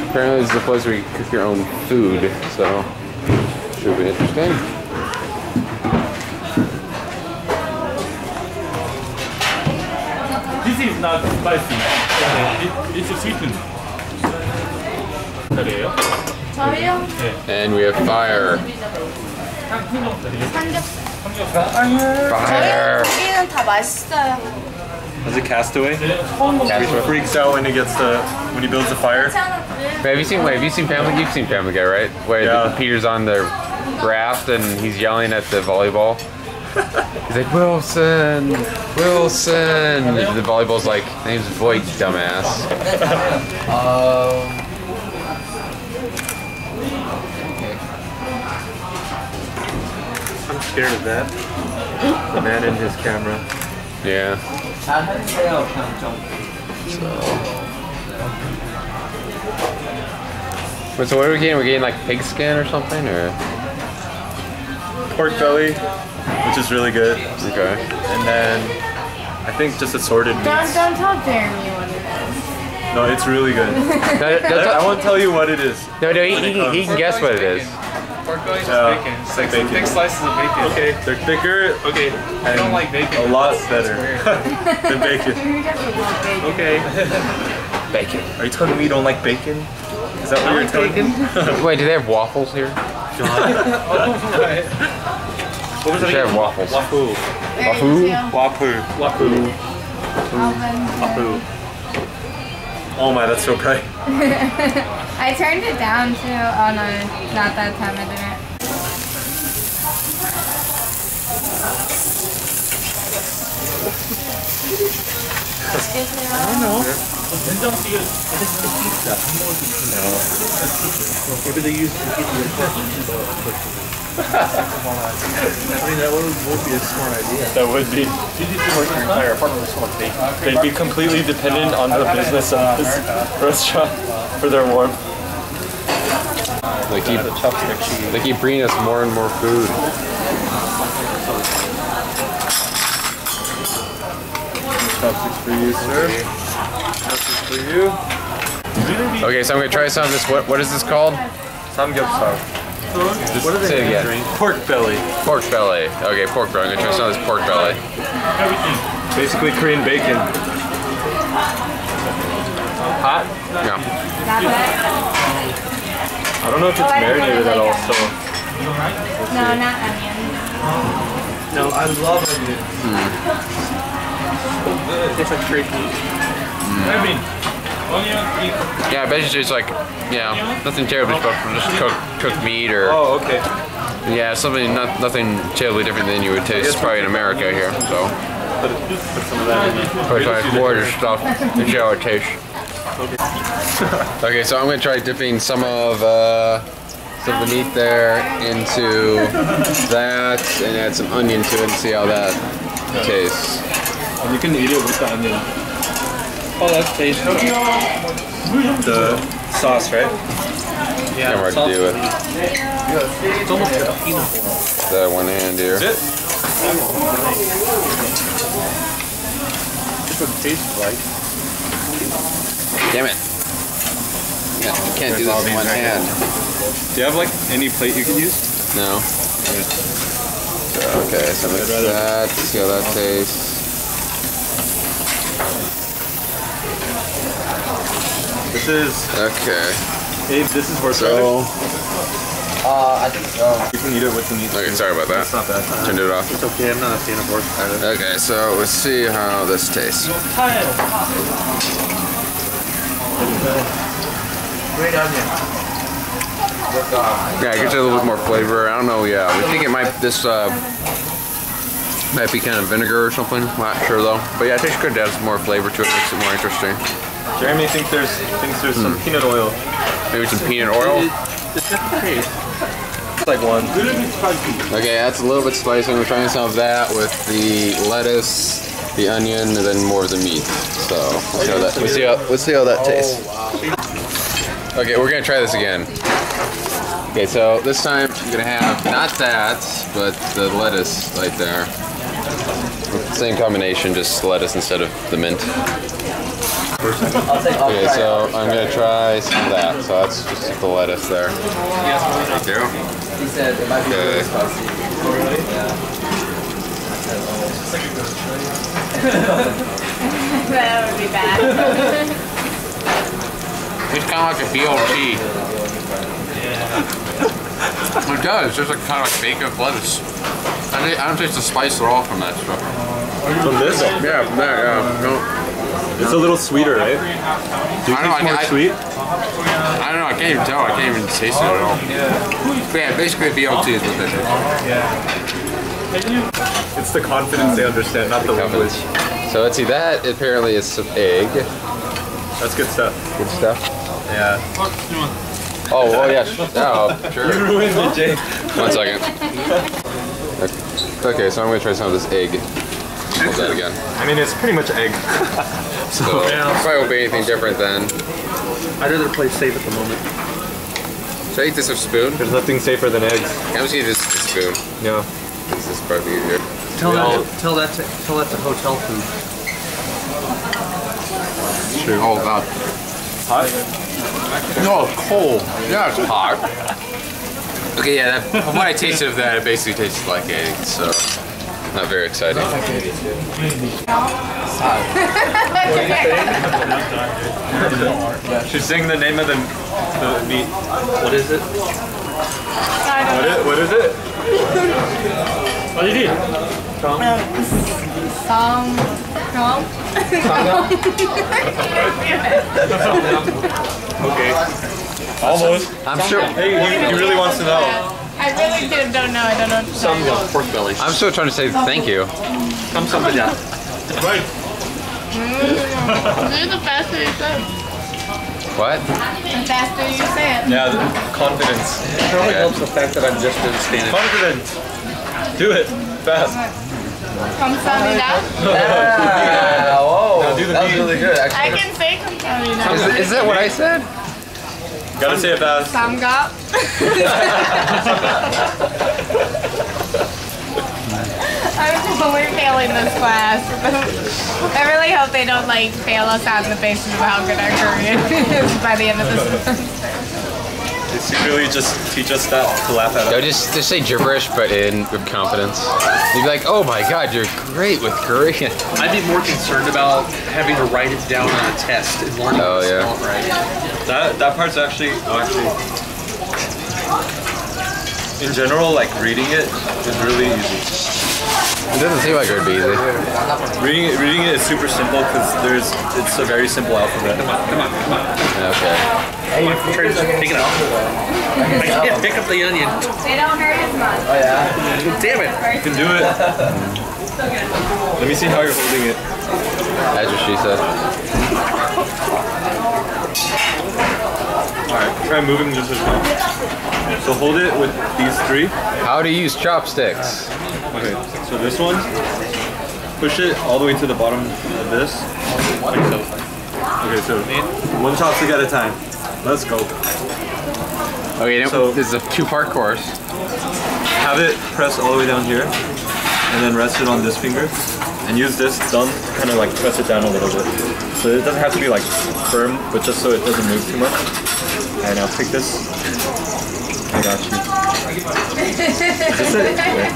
Apparently this is a place where you cook your own food, so should be interesting. This is not spicy. It's sweetened. 저희요? And we have fire. Fire. 고기는 다 맛있어요. Is it Castaway? Castaway freaks out when he builds the fire. Have you seen Family? You've seen Family Guy, right? Where Peter's on the raft and he's yelling at the volleyball. He's like, Wilson, Wilson. The volleyball's like, name's Voight, dumbass. I'm scared of that. The man and his camera. Yeah. So what are we getting? We're getting like pig skin or something, or Pork belly, which is really good. okay. And then I think just assorted meats. Don't tell Jeremy what it is. No, it's really good. I won't tell you what it is. No, he can guess what it is. Pork belly is bacon. It's like bacon. thick slices of bacon. Okay, they're thicker. Okay, I don't like bacon. A lot better than bacon. Okay. Bacon. Are you telling me you don't like bacon? Is that what you're telling me? Wait, do they have waffles here? What was They have waffles. Wafu. Wafu? Wafu. Wafu. Wafu. Oh my, that's so bright. I turned it down too. Oh no, not that time I didn't. I don't know. Maybe they use I mean, that would be a smart idea. That would be. They'd be completely dependent on the business of this restaurant for their warmth. They keep bringing us more and more food. Chopsticks for you, sir. Chopsticks for you. Okay, so I'm gonna try some of this. What is this called? Samgyeopsal. What is it again? Pork belly. Pork belly. Okay, pork belly. I'm gonna try some of this pork belly. Basically Korean bacon. Hot? No. I don't know if it's marinated at all, so. No, not onion. No, I love onion. It tastes like straight meat. I mean, onion. Yeah, basically it's like, nothing terribly special, just cooked meat or. Oh, okay. Yeah, nothing terribly different than you would taste probably in America here. So. Put some of that in there. It's like border stuff. You see how it tastes. Okay, so I'm gonna try dipping some of the meat there into that and add some onion to it and see how that tastes. And you can eat it with the onion. Oh, that's tasty. The sauce, right? Yeah, hard to do with It's almost like a peanut butter. that one hand here. That's it? That's what it tastes like. Damn it. Yeah, you can't do this with one hand. Do you have like any plate you can use? No. Okay, so mix that, see how that tastes. This is. Okay. Hey, this is horse So. I think so. You can eat it with the meat. Okay, sorry about that. It's not bad. Turned it off. It's okay, I'm not a fan of horse either. Okay, so let's see how this tastes. Great onion. Yeah, it gives it a little bit more flavor. I don't know. Yeah, we think it might might be kind of vinegar or something. Not sure though. But yeah, it tastes good. It adds more flavor to it. Makes it more interesting. Jeremy thinks there's some peanut oil. Maybe some peanut oil. It's like one. Okay, that's a little bit spicy. We're trying some of that with the lettuce, the onion, and then more of the meat. So let's see how that tastes. Okay, we're gonna try this again. Okay, so this time I'm gonna have not that, but the lettuce right there. Same combination, just lettuce instead of the mint. Okay, so I'm gonna try some of that. So that's just the lettuce there. Thank you. Okay. That would be bad. It's kind of like a BLT. It does. It's just like kind of like bacon with lettuce. I don't taste the spice at all from that stuff. From this? Yeah, from that. Yeah. No. It's a little sweeter, right? Do you think it's more sweet? I don't know. I can't even tell. I can't even taste it at all. But yeah, basically BLT is what that is. It's the confidence they understand, not the language. So let's see. That apparently is some egg. That's good stuff. Good stuff. Yeah. Oh, well, yeah. Oh, sure. You ruined it, Jake. 1 second. Okay, so I'm going to try some of this egg. Hold that again. I mean, it's pretty much egg. So, probably won't be anything different then. I'd rather play safe at the moment. Should I eat this with a spoon? There's nothing safer than eggs. I'm just eat this with a spoon. Yeah. This is probably easier. Tell that to hotel food. True. Oh, God. Hot? No, it's cold. Yeah, it's hot. Okay, yeah, from what I tasted of that, it basically tasted like egg, so not very exciting. She's saying the name of the meat. What is it? What is it? What did you do? Okay. Almost. I'm sure. Hey, he really wants to know. I really don't know. I don't know what to say. Pork belly. I'm still trying to say thank you. Come something down. Right. Do the faster you say it. What? The faster you say it. Yeah, confidence. It probably helps the fact that I'm just in Spanish. Confidence. Do it. Fast. Kamsahamnida. Yeah, whoa. Now do the beat. Really good, I can say kamsahamnida. Is that what I said? Gotta say it fast. Samga. I'm totally failing this class. I really hope they don't like fail us on the basis of how good our Korean is by the end of this semester. They secretly just teach us that to laugh at No, us. just say gibberish, but with confidence. You'd be like, oh my God, you're great with Korean. I'd be more concerned about having to write it down on a test and learning Oh, to yeah. spell it right. That part's actually in general, like reading it is really easy. It doesn't seem like it would be easy. Reading it is super simple because it's a very simple alphabet. Come on. Okay. Hey, try to pick it up. I can't pick up the onion. They don't hurt as much. Oh yeah. Damn it. You can do it. Let me see how you're holding it. That's what she said. Alright, try moving just as well. So hold it with these three. How to use chopsticks. Okay, so this one, push it all the way to the bottom of this. Like so. Okay, so one chopstick at a time. Let's go. Okay, now, So- this is a 2-part course. Have it press all the way down here, and then rest it on this finger. And use this thumb to kind of like press it down a little bit. So it doesn't have to be like firm, but just so it doesn't move too much. Alright, now pick this. I got you. Is this it? Yeah.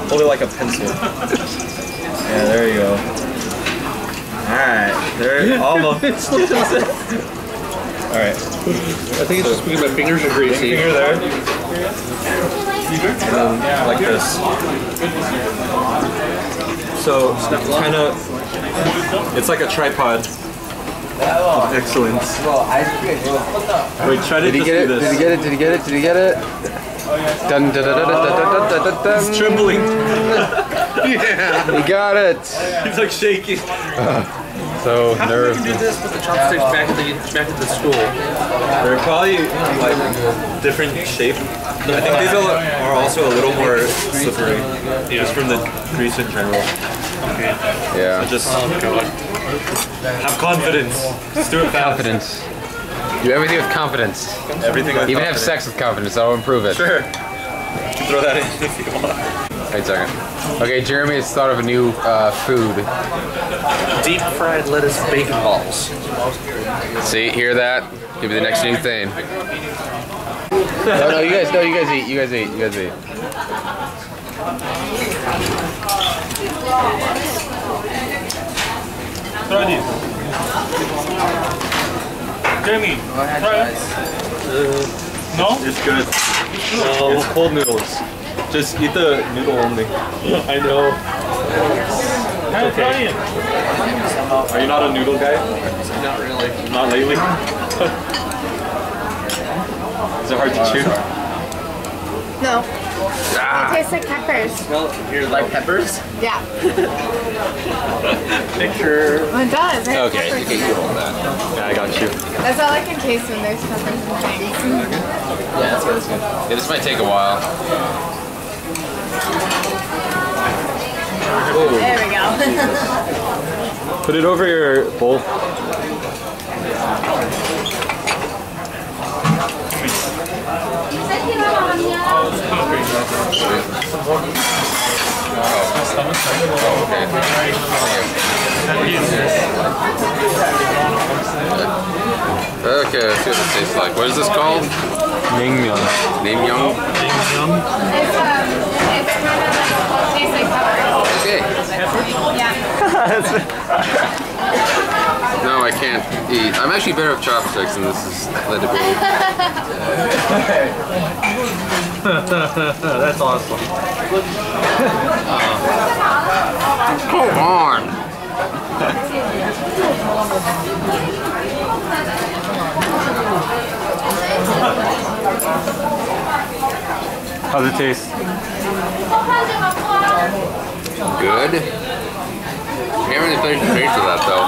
Hold it like a pencil. Yeah, there you go. Alright, there, almost. Alright. I think it's just because my fingers are greasy. Finger there. And then like this. So, kind of, it's like a tripod. Excellence. Wait, try to Did he just get it? do this. Did he get it? Did he get it? Did he get it? Dun, dun, dun, dun, dun, dun, dun, dun, dun. He's trembling. Yeah. He got it. He's like shaking. So How come we nervous. can do this with the chopsticks back at the school? They're probably like different shape. I think these are also a little more slippery, just from the grease in general. Yeah. Just have confidence. Just do it fast. Confidence. Do everything with confidence. Everything with Even have confidence. sex with confidence. That'll improve it. Sure. You can throw that in if you want. Wait a second. Okay, Jeremy has thought of a new food. Deep fried lettuce bacon balls. See, hear that? Give me the next new thing. No, you guys eat. You guys eat. You guys eat. Try these. Jeremy, try it. No? It's good. No. It's cold noodles. Just eat the noodle only. I know. It's okay. Are you not a noodle guy? Not really. Not lately? Is it hard to chew? No. It tastes like peppers. Well, you like peppers? Yeah. Picture. It does. Okay, you can eat all that. Yeah, I got you. That's all I can taste when there's peppers and things. Yeah, that's good. That's good. Yeah, this might take a while. There we go. Put it over your bowl. Okay, let's see what this tastes like. What is this called? Naengmyeon. Naengmyeon? It's kind of like, tastes like peppers. Okay. Yeah. No, I can't eat. I'm actually better with chopsticks, and this is led to believe. That's awesome. Come on! How's it taste? Good. I haven't really finished the taste of that, though.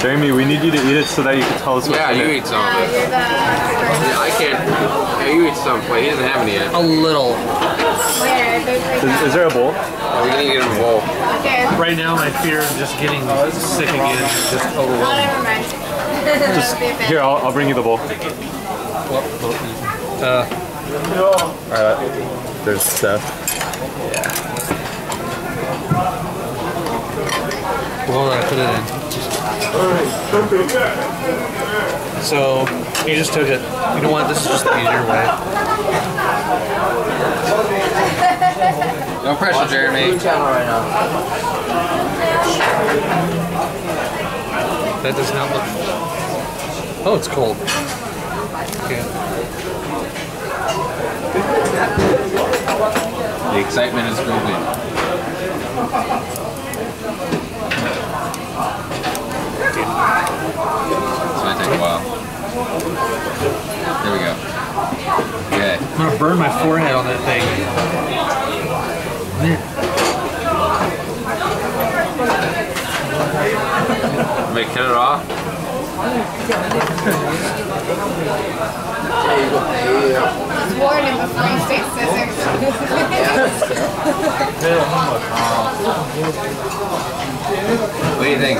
Jeremy, we need you to eat it so that you can tell us what's Yeah, in you it. eat some of it. You're the Yeah, I can't. Yeah, you eat some. Wait, he doesn't have any yet. A little. where there's like Is there a bowl? We're gonna get him a bowl. okay. Right now, my fear of just getting sick again is just Oh, overwhelming. never mind. Here, I'll bring you the bowl. Alright, there's Steph. Well, I put it in. So, you just took it. You know what? This is just the easier way. No pressure, Jeremy. That does not look. Oh, it's cold. Okay. The excitement is building. This might take a while. There we go. Okay. I'm gonna burn my forehead on that thing. Wait, cut it off? Warn him before you say scissors. What do you think?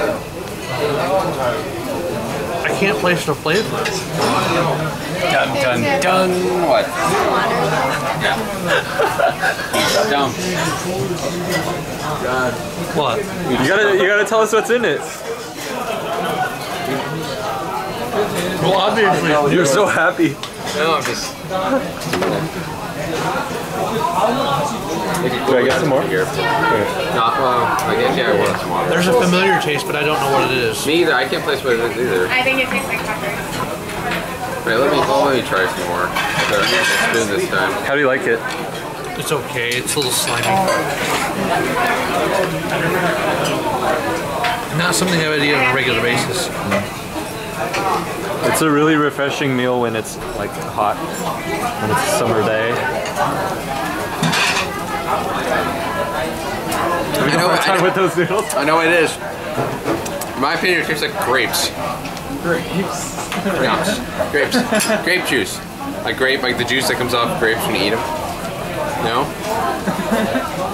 I can't place the flavor. Dun dun dun. What? Yeah. Dumb. God. What? You gotta tell us what's in it. Well, obviously. You're so happy. No, I'm just. Do I get some more? Here. Not well. I guess yeah, I want some water. There's a familiar taste, but I don't know what it is. Me either. I can't place what it is either. I think it tastes like peppers. Wait, let me try some more. So I need a spoon this time. How do you like it? It's okay. It's a little slimy. Not something I would eat on a regular basis. It's a really refreshing meal when it's like hot, when it's a summer day. Have you had time with those noodles? I know what it is. In my opinion, it tastes like grapes. Grapes. Yes. Grapes. Grape juice. Like grape, like the juice that comes off grapes when you eat them. No?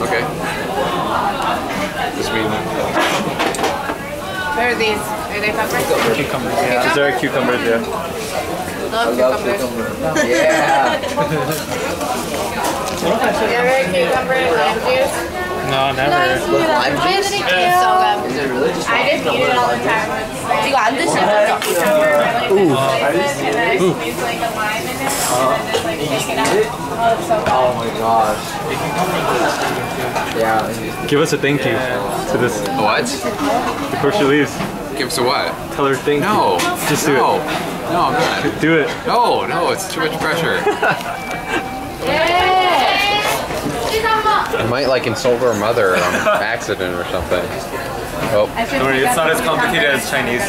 Okay. Just mean that. There are these. Are they peppers? Cucumbers. Is there a cucumbers? Yeah. Love cucumbers. Yeah. You ever had cucumber and lime juice? No, never. Lime juice? It's so good. Is it really just I just eat it all the time. 이거 안 드시면 Cucumber, really nice slices, and then I squeeze like a lime in it, and then just like shake it out. Oh, it's so good. Oh my gosh. Yeah. Give us a thank you to this What? before she leaves. Give us a what? Tell her thank No. you. Just do No. it. No, I'm not. Do it. No, it's too much pressure. I might like insult her mother on accident or something. Oh, Don't worry, it's not as complicated as Chinese.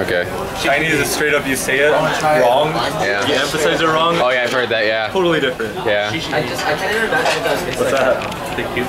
okay. Chinese is straight up you say it wrong, Yeah. you emphasize it wrong. Oh yeah, I've heard that, yeah. Totally different. Yeah. I can't even imagine if that's What's that? Thank you.